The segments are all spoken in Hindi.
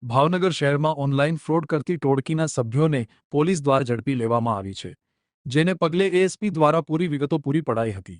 ભાવનગર શહેરમાં ઓનલાઈન ફ્રોડ કરતી ટોળકીના સભ્યોને પોલીસ દ્વારા ઝડપી લેવામાં આવી છે, જેને પગલે એએસપી દ્વારા પૂરી વિગતો પૂરી પડાઈ હતી.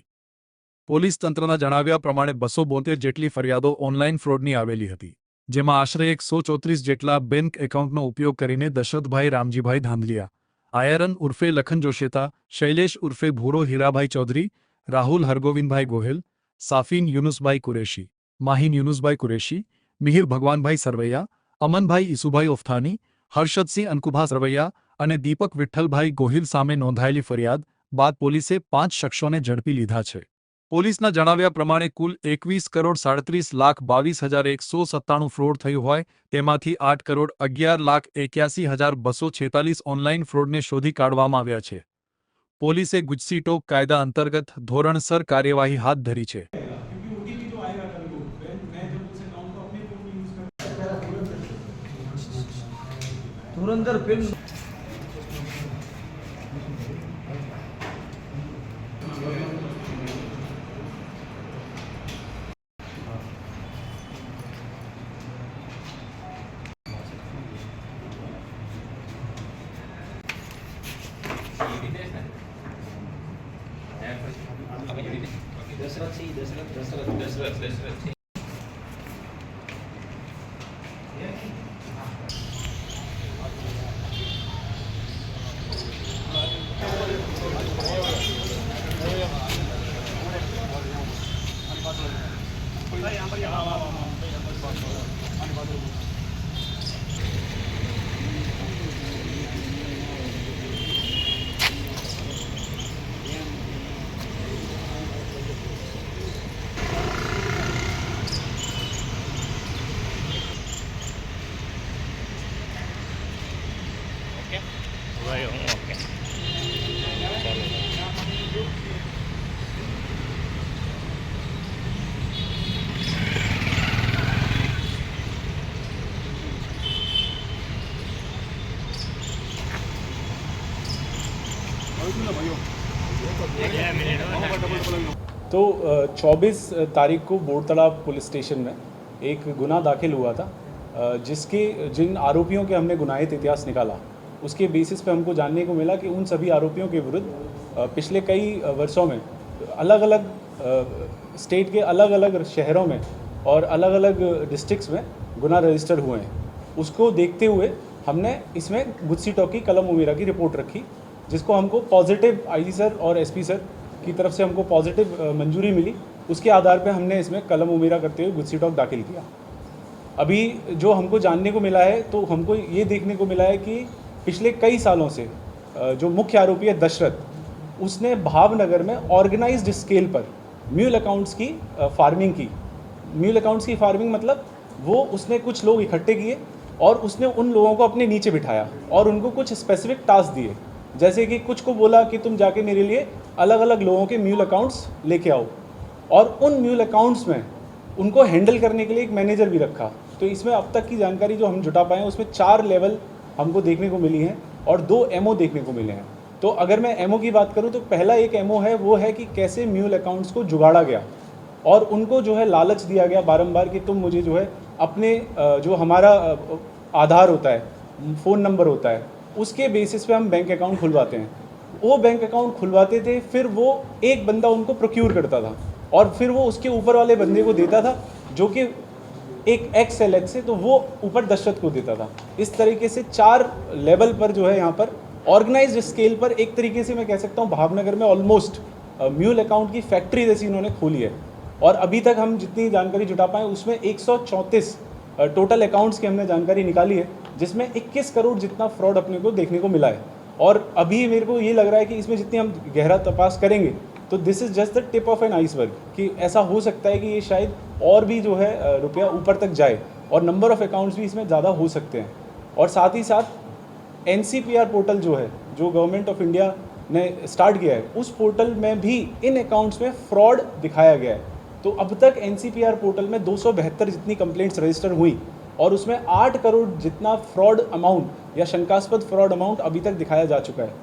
પોલીસ તંત્રના જણાવ્યા પ્રમાણે 272 જેટલી ફરિયાદો ઓનલાઈન ફ્રોડની આવેલી હતી, જેમાં આશરે 134 જેટલા બેંક એકાઉન્ટનો ઉપયોગ કરીને દશરથભાઈ રામજીભાઈ ધાંધલિયા, આયરન ઉર્ફે લખન જોશેતા, શૈલેષ ઉર્ફે ભૂરો હીરાભાઈ ચૌધરી, રાહુલ હરગોવિંદભાઈ ગોહેલ, સાફીન યુનુસભાઈ કુરેશી, માહિન યુનુસભાઈ કુરેશી, મિહિર ભગવાનભાઈ સરવૈયા, અમનભાઈ ઈસુભાઈ ઓફથાની, હર્ષદસિંહ અનકુભા સરવૈયા અને દીપક વિઠ્ઠલભાઈ ગોહિલ સામે નોંધાયેલી ફરિયાદ બાદ પોલીસે 5 શખ્સોને ઝડપી લીધા છે. પોલીસના જણાવ્યા પ્રમાણે કુલ 21,37,22,197 ફ્રોડ થયું હોય, તેમાંથી 8,11,81,246 ઓનલાઈન ફ્રોડને શોધી કાઢવામાં આવ્યા છે. પોલીસે ગુજસીટોક કાયદા અંતર્ગત ધોરણસર કાર્યવાહી હાથ ધરી છે. धुरंधर फिल्म दशरथ ओके तो 24 तारीख को बोर्ड तालाब पुलिस स्टेशन में एक गुनाह दाखिल हुआ था, जिन आरोपियों के हमने गुनाहित इतिहास निकाला, उसके बेसिस पे हमको जानने को मिला कि उन सभी आरोपियों के विरुद्ध पिछले कई वर्षों में अलग अलग स्टेट के अलग अलग शहरों में और अलग अलग डिस्ट्रिक्ट्स में गुनाह रजिस्टर हुए हैं. उसको देखते हुए हमने इसमें गुजसीटोक की कलम उमेरा की रिपोर्ट रखी, जिसको हमको पॉजिटिव आईजी सर और एसपी सर की तरफ से हमको पॉजिटिव मंजूरी मिली. उसके आधार पे हमने इसमें कलम उमेरा करते हुए गुजसीटोक दाखिल किया. अभी जो हमको जानने को मिला है, तो हमको ये देखने को मिला है कि पिछले कई सालों से जो मुख्य आरोपी है दशरथ, उसने भावनगर में ऑर्गेनाइज्ड स्केल पर म्यूल अकाउंट्स की फार्मिंग की. म्यूल अकाउंट्स की फार्मिंग मतलब वो उसने कुछ लोग इकट्ठे किए और उसने उन लोगों को अपने नीचे बिठाया और उनको कुछ स्पेसिफिक टास्क दिए, जैसे कि कुछ को बोला कि तुम जाके मेरे लिए अलग अलग लोगों के म्यूल अकाउंट्स लेके आओ, और उन म्यूल अकाउंट्स में उनको हैंडल करने के लिए एक मैनेजर भी रखा. तो इसमें अब तक की जानकारी जो हम जुटा पाए हैं, उसमें 4 लेवल हमको देखने को मिली हैं और 2 एमओ देखने को मिले हैं. तो अगर मैं एमओ की बात करूं, तो पहला एक एमओ है, वो है कि कैसे म्यूल अकाउंट्स को जुगाड़ा गया और उनको जो है लालच दिया गया बारंबार कि तुम मुझे जो है अपने जो हमारा आधार होता है, फ़ोन नंबर होता है, उसके बेसिस पे हम बैंक अकाउंट खुलवाते हैं. वो बैंक अकाउंट खुलवाते थे, फिर वो एक बंदा उनको प्रोक्यूर करता था और फिर वो उसके ऊपर वाले बंदे को देता था, जो कि एक एक्स से, तो वो ऊपर दशरथ को देता था. इस तरीके से 4 लेवल पर जो है यहाँ पर ऑर्गेनाइज्ड स्केल पर एक तरीके से मैं कह सकता हूँ भावनगर में ऑलमोस्ट म्यूल अकाउंट की फैक्ट्री जैसी इन्होंने खोली है. और अभी तक हम जितनी जानकारी जुटा पाए, उसमें 134 टोटल अकाउंट्स की हमने जानकारी निकाली है, जिसमें 21 करोड़ जितना फ्रॉड अपने को देखने को मिला है. और अभी मेरे को ये लग रहा है कि इसमें जितनी हम गहरा तपास करेंगे, तो this is just the tip of an iceberg, कि ऐसा हो सकता है कि ये शायद और भी जो है रुपया ऊपर तक जाए और नंबर ऑफ़ अकाउंट्स भी इसमें ज़्यादा हो सकते हैं. और साथ ही साथ NCPR पोर्टल जो है, जो गवर्नमेंट ऑफ इंडिया ने स्टार्ट किया है, उस पोर्टल में भी इन अकाउंट्स में फ्रॉड दिखाया गया है. तो अब तक NCPR पोर्टल में 272 जितनी कंप्लेंट्स रजिस्टर हुई और उसमें 8 करोड़ जितना फ्रॉड अमाउंट या शंकास्पद फ्रॉड अमाउंट अभी तक दिखाया जा चुका है.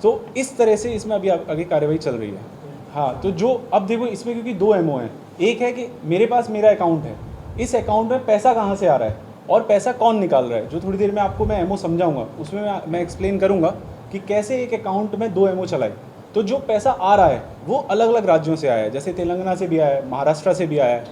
तो इस तरह से इसमें अभी आगे कार्रवाई चल रही है. हाँ, तो जो अब देखो इसमें, क्योंकि 2 एमओ हैं, एक है कि मेरे पास मेरा अकाउंट है, इस अकाउंट में पैसा कहाँ से आ रहा है और पैसा कौन निकाल रहा है, जो थोड़ी देर में आपको मैं एमओ समझाऊंगा, उसमें मैं एक्सप्लेन करूंगा कि कैसे एक अकाउंट में 2 एमओ चलाए। तो जो पैसा आ रहा है वो अलग अलग राज्यों से आया है, जैसे तेलंगाना से भी आया है, महाराष्ट्र से भी आया है,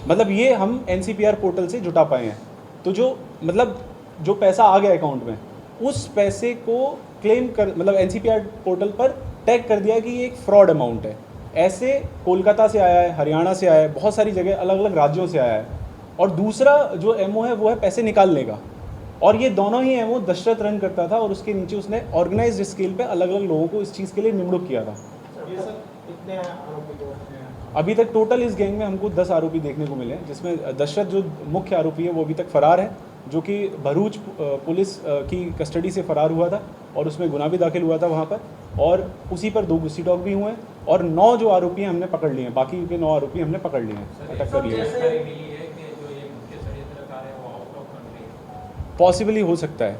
मतलब ये हम NCPR पोर्टल से जुटा पाए हैं। तो जो मतलब जो पैसा आ गया अकाउंट में, उस पैसे को क्लेम कर मतलब NCPR पोर्टल पर टैग कर दिया कि ये एक फ्रॉड अमाउंट है। ऐसे कोलकाता से आया है, हरियाणा से आया है, बहुत सारी जगह अलग अलग राज्यों से आया है। और दूसरा जो एमओ है वो है पैसे निकालने का, और ये दोनों ही एमओ दशरथ रन करता था, और उसके नीचे उसने ऑर्गेनाइज्ड स्केल पे अलग अलग लोगों को इस चीज़ के लिए निमणूक किया था। अभी तक टोटल इस गैंग में हमको 10 आरोपी देखने को मिले हैं, जिसमें दशरथ जो मुख्य आरोपी है वो अभी तक फरार है, जो कि भरूच पुलिस की कस्टडी से फरार हुआ था और उसमें गुनाह भी दाखिल हुआ था वहाँ पर, और उसी पर 2 गुस्सी टॉक भी हुए हैं, और 9 जो आरोपी हैं हमने पकड़ लिए हैं, बाकी के 9 आरोपी हमने पकड़ लिए हैं, अटक कर लिए हैं। पॉसिबली हो सकता है।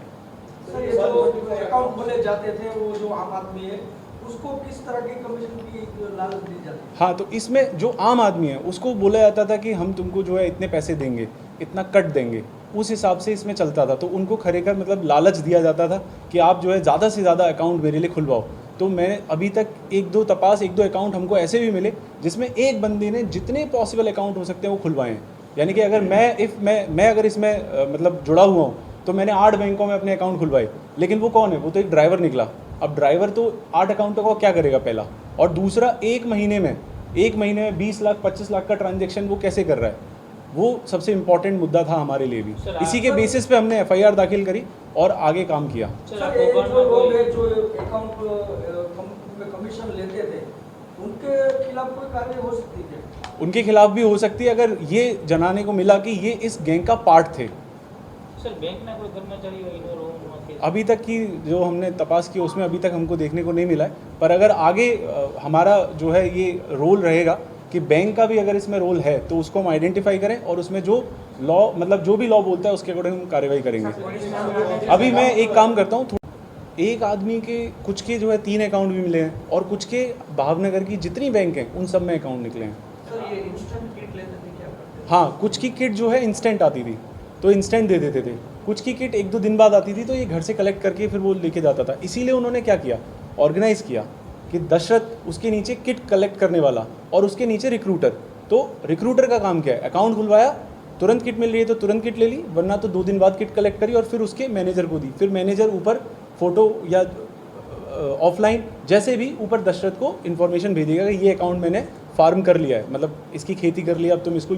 सर ये जो अकाउंट खोले जाते थे वो जो आम आदमी है उसको किस तरह की कमीशन की लालच दी जाती है? हाँ, तो इसमें जो आम आदमी है उसको बोला जाता था कि हम तुमको जो है इतने पैसे देंगे, इतना कट देंगे, उस हिसाब से इसमें चलता था। तो उनको खरेखर मतलब लालच दिया जाता था कि आप जो है ज़्यादा से ज़्यादा अकाउंट मेरे लिए खुलवाओ। तो मैं अभी तक 1-2 अकाउंट हमको ऐसे भी मिले जिसमें एक बंदे ने जितने पॉसिबल अकाउंट हो सकते हैं वो खुलवाए हैं। यानी कि अगर मैं अगर इसमें मतलब जुड़ा हुआ हूँ तो मैंने 8 बैंकों में अपने अकाउंट खुलवाए, लेकिन वो कौन है? वो तो एक ड्राइवर निकला। अब ड्राइवर तो 8 अकाउंटों का क्या करेगा पहला, और दूसरा एक महीने में 20 लाख 25 लाख का ट्रांजैक्शन वो कैसे कर रहा है, वो सबसे इम्पोर्टेंट मुद्दा था हमारे लिए भी। इसी के बेसिस पे हमने FIR दाखिल करी और आगे काम किया। सर ये जो लोग हैं जो अकाउंट में कमीशन लेते थे उनके खिलाफ कोई कार्रवाई हो सकती है? उनके खिलाफ भी हो सकती है अगर ये जनाने को मिला कि ये इस गैंग का पार्ट थे। सर बैंक ना कोई कर्मचारी इन्वॉल्व हो? अभी तक की जो हमने तपास की उसमें अभी तक हमको देखने को नहीं मिला है, पर अगर आगे हमारा जो है ये रोल रहेगा कि बैंक का भी अगर इसमें रोल है तो उसको हम आइडेंटिफाई करें और उसमें जो लॉ मतलब जो भी लॉ बोलता है उसके अकॉर्डिंग हम कार्रवाई करेंगे। अभी मैं एक काम करता हूँ, एक आदमी के कुछ के जो है 3 अकाउंट भी मिले हैं, और कुछ के भावनगर की जितनी बैंक हैं उन सब में अकाउंट निकले हैं। सर ये इंस्टेंट किट लेते थे क्या करते थे? हाँ, कुछ की किट जो है इंस्टेंट आती थी तो इंस्टेंट दे देते थे, कुछ की किट 1-2 दिन बाद आती थी तो ये घर से कलेक्ट करके फिर वो लेके जाता था। इसीलिए उन्होंने क्या किया, ऑर्गेनाइज़ किया कि दशरथ उसके नीचे किट कलेक्ट करने वाला और उसके नीचे रिक्रूटर। तो रिक्रूटर का काम क्या है, अकाउंट खुलवाया, तुरंत किट मिल रही है तो तुरंत किट ले ली, वरना तो 2 दिन बाद किट कलेक्ट करी और फिर उसके मैनेजर को दी। फिर मैनेजर ऊपर फ़ोटो या ऑफलाइन जैसे भी ऊपर दशरथ को इन्फॉर्मेशन भेजेगा कि ये अकाउंट मैंने फार्म कर लिया है, मतलब इसकी खेती कर लिया, अब तुम इसको